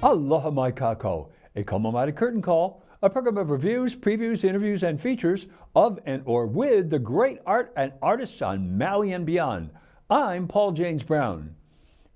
Aloha my kako, a Kamomata curtain call, a program of reviews, previews, interviews, and features of and or with the great art and artists on Maui and beyond. I'm Paul James Brown.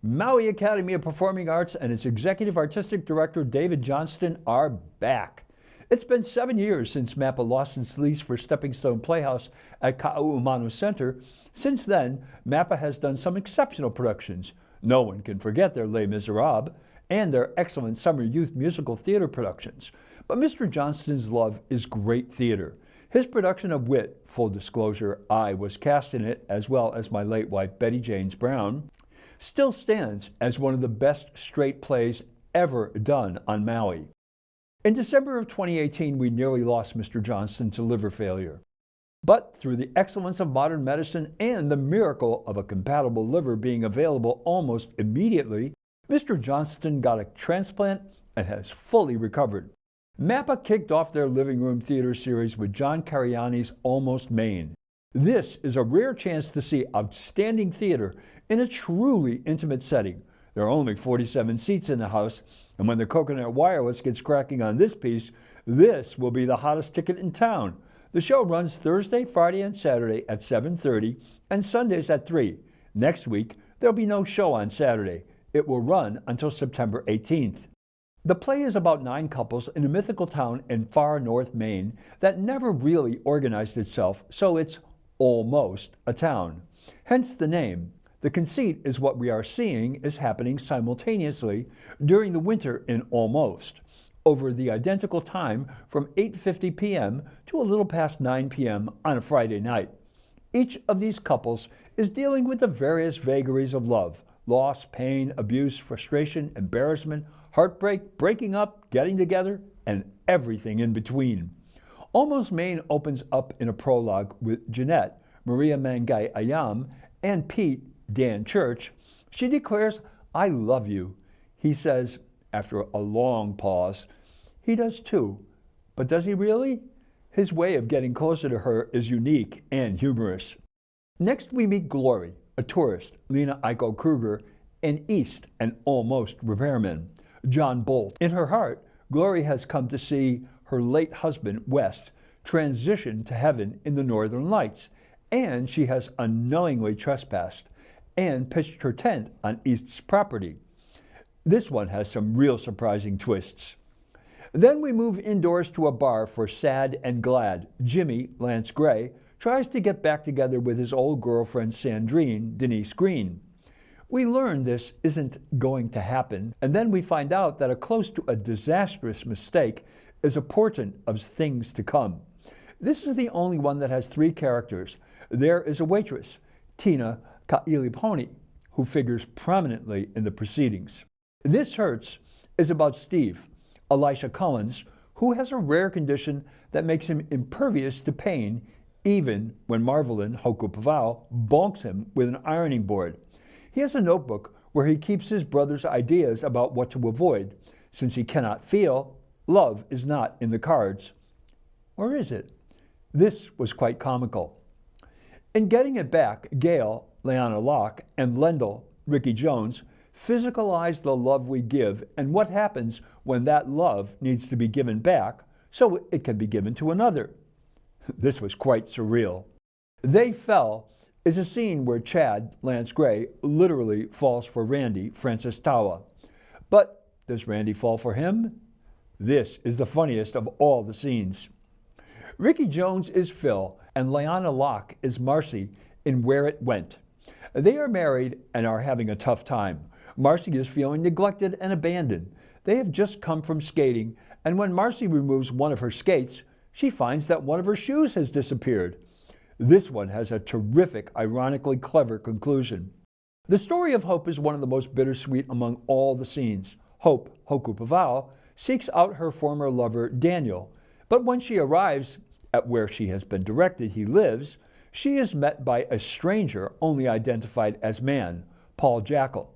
Maui Academy of Performing Arts and its Executive Artistic Director David Johnston are back. It's been 7 years since MAPA lost its lease for Stepping Stone Playhouse at Ka'aumanu Center. Since then, MAPA has done some exceptional productions. No one can forget their Les Miserables and their excellent summer youth musical theater productions. But Mr. Johnston's love is great theater. His production of Wit, full disclosure, I was cast in it, as well as my late wife Betty James Brown, still stands as one of the best straight plays ever done on Maui. In December of 2018, we nearly lost Mr. Johnston to liver failure. But through the excellence of modern medicine and the miracle of a compatible liver being available almost immediately, Mr. Johnston got a transplant and has fully recovered. MAPA kicked off their living room theater series with John Cariani's Almost Maine. This is a rare chance to see outstanding theater in a truly intimate setting. There are only 47 seats in the house, and when the coconut wireless gets cracking on this piece, this will be the hottest ticket in town. The show runs Thursday, Friday, and Saturday at 7:30 and Sundays at 3. Next week, there'll be no show on Saturday. It will run until September 18th. The play is about 9 couples in a mythical town in far north Maine that never really organized itself, so it's almost a town. Hence the name. The conceit is what we are seeing is happening simultaneously during the winter in Almost, over the identical time from 8:50 p.m. to a little past 9 p.m. on a Friday night. Each of these couples is dealing with the various vagaries of love: loss, pain, abuse, frustration, embarrassment, heartbreak, breaking up, getting together, and everything in between. Almost Maine opens up in a prologue with Jeanette, Maria Mangai Ayam, and Pete, Dan Church. She declares, "I love you." He says, after a long pause, he does too. But does he really? His way of getting closer to her is unique and humorous. Next we meet Glory, a tourist, Lena Aiko Kruger, and East, an almost repairman, John Bolt. In her heart, Glory has come to see her late husband, West, transition to heaven in the Northern Lights, and she has unknowingly trespassed and pitched her tent on East's property. This one has some real surprising twists. Then we move indoors to a bar for Sad and Glad. Jimmy, Lance Gray, tries to get back together with his old girlfriend Sandrine, Denise Green. We learn this isn't going to happen, and then we find out that a close to a disastrous mistake is a portent of things to come. This is the only one that has 3 characters. There is a waitress, Tina Ka'iliponi, who figures prominently in the proceedings. This Hurts is about Steve, Elisha Collins, who has a rare condition that makes him impervious to pain even when Marvelin Hokupavao bonks him with an ironing board. He has a notebook where he keeps his brother's ideas about what to avoid. Since he cannot feel, love is not in the cards. Or is it? This was quite comical. In Getting It Back, Gail, Leanna Locke, and Lendl, Ricky Jones, physicalize the love we give and what happens when that love needs to be given back so it can be given to another. This was quite surreal. They Fell is a scene where Chad, Lance Gray, literally falls for Randy, Francis Tawa. But does Randy fall for him? This is the funniest of all the scenes. Ricky Jones is Phil and Leanna Locke is Marcy in Where It Went. They are married and are having a tough time. Marcy is feeling neglected and abandoned. They have just come from skating, and when Marcy removes one of her skates, she finds that one of her shoes has disappeared. This one has a terrific, ironically clever conclusion. The story of Hope is one of the most bittersweet among all the scenes. Hope, Hokupavao, seeks out her former lover, Daniel, but when she arrives at where she has been directed he lives, she is met by a stranger only identified as man, Paul Jackal.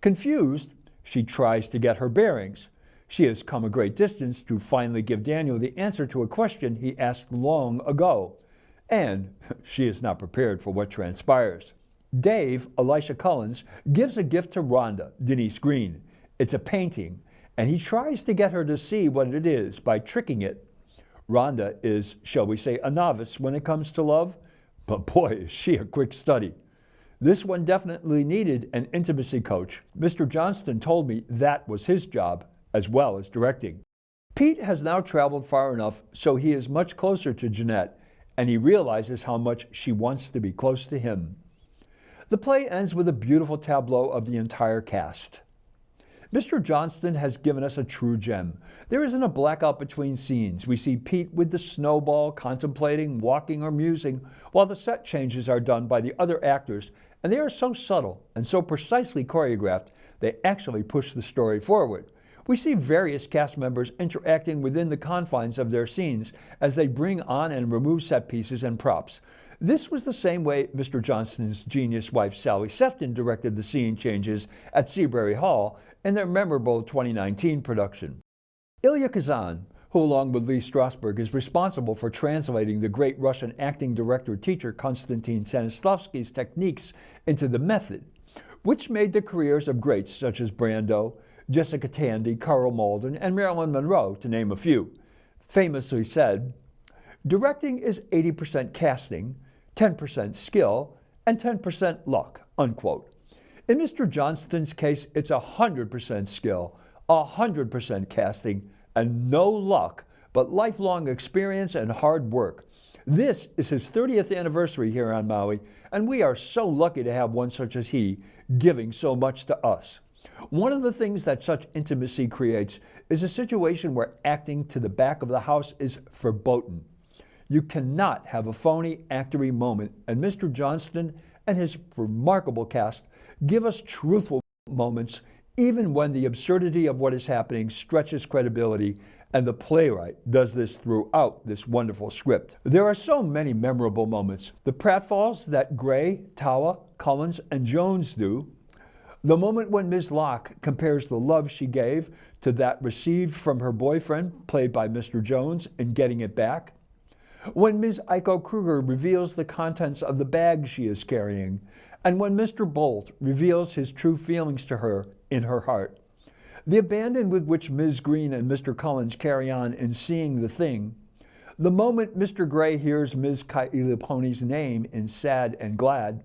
Confused, she tries to get her bearings. She has come a great distance to finally give Daniel the answer to a question he asked long ago. And she is not prepared for what transpires. Dave, Elisha Collins, gives a gift to Rhonda, Denise Green. It's a painting, and he tries to get her to see what it is by tricking it. Rhonda is, shall we say, a novice when it comes to love, but boy, is she a quick study. This one definitely needed an intimacy coach. Mr. Johnston told me that was his job, as well as directing. Pete has now traveled far enough so he is much closer to Jeanette, and he realizes how much she wants to be close to him. The play ends with a beautiful tableau of the entire cast. Mr. Johnston has given us a true gem. There isn't a blackout between scenes. We see Pete with the snowball, contemplating, walking, or musing, while the set changes are done by the other actors, and they are so subtle and so precisely choreographed, they actually push the story forward. We see various cast members interacting within the confines of their scenes as they bring on and remove set pieces and props. This was the same way Mr. Johnston's genius wife Sally Sefton directed the scene changes at Seabury Hall in their memorable 2019 production. Ilya Kazan, who along with Lee Strasberg is responsible for translating the great Russian acting director-teacher Konstantin Stanislavski's techniques into the method, which made the careers of greats such as Brando, Jessica Tandy, Carl Malden, and Marilyn Monroe, to name a few, famously said, "Directing is 80% casting, 10% skill, and 10% luck," unquote. In Mr. Johnston's case, it's 100% skill, 100% casting, and no luck, but lifelong experience and hard work. This is his 30th anniversary here on Maui, and we are so lucky to have one such as he, giving so much to us. One of the things that such intimacy creates is a situation where acting to the back of the house is verboten. You cannot have a phony, actory moment, and Mr. Johnston and his remarkable cast give us truthful moments even when the absurdity of what is happening stretches credibility, and the playwright does this throughout this wonderful script. There are so many memorable moments. The pratfalls that Gray, Tawa, Collins, and Jones do, the moment when Ms. Locke compares the love she gave to that received from her boyfriend, played by Mr. Jones, in Getting It Back, when Ms. Eiko Kruger reveals the contents of the bag she is carrying, and when Mr. Bolt reveals his true feelings to her in her heart. The abandon with which Ms. Green and Mr. Collins carry on in seeing the thing, the moment Mr. Gray hears Ms. Kailiponi's name in Sad and Glad,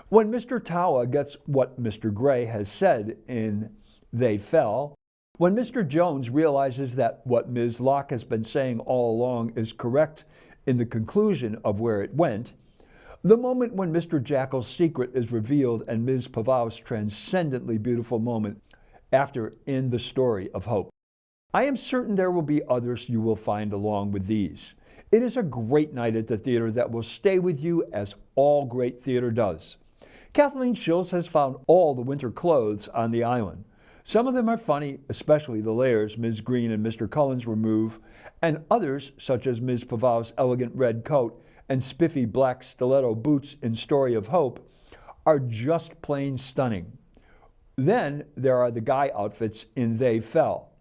when Mr. Tawa gets what Mr. Gray has said in They Fell, when Mr. Jones realizes that what Ms. Locke has been saying all along is correct in the conclusion of Where It Went, the moment when Mr. Jackal's secret is revealed and Ms. Pavau's transcendently beautiful moment after In the Story of Hope. I am certain there will be others you will find along with these. It is a great night at the theater that will stay with you as all great theater does. Kathleen Schills has found all the winter clothes on the island. Some of them are funny, especially the layers Ms. Green and Mr. Collins remove, and others, such as Ms. Pavau's elegant red coat and spiffy black stiletto boots in Story of Hope, are just plain stunning. Then there are the guy outfits in They Fell.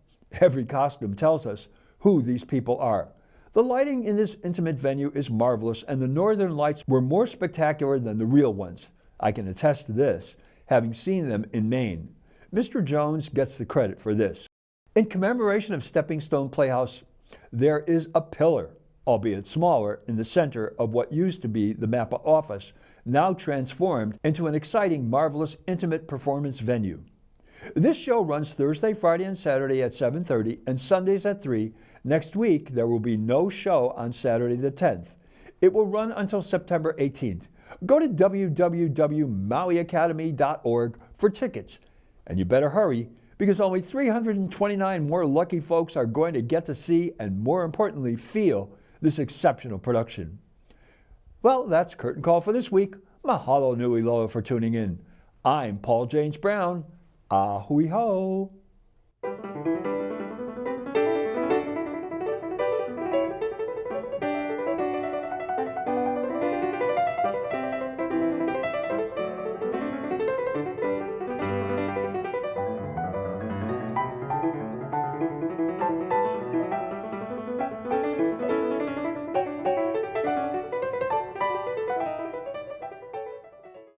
Every costume tells us who these people are. The lighting in this intimate venue is marvelous, and the northern lights were more spectacular than the real ones. I can attest to this, having seen them in Maine. Mr. Jones gets the credit for this. In commemoration of Stepping Stone Playhouse, there is a pillar, albeit smaller, in the center of what used to be the MAPA office, now transformed into an exciting, marvelous, intimate performance venue. This show runs Thursday, Friday, and Saturday at 7:30 and Sundays at 3. Next week, there will be no show on Saturday the 10th. It will run until September 18th. Go to www.mauiacademy.org for tickets. And you better hurry, because only 329 more lucky folks are going to get to see and, more importantly, feel this exceptional production. Well, that's Curtain Call for this week. Mahalo nui loa for tuning in. I'm Paul James Brown. Ahui ho.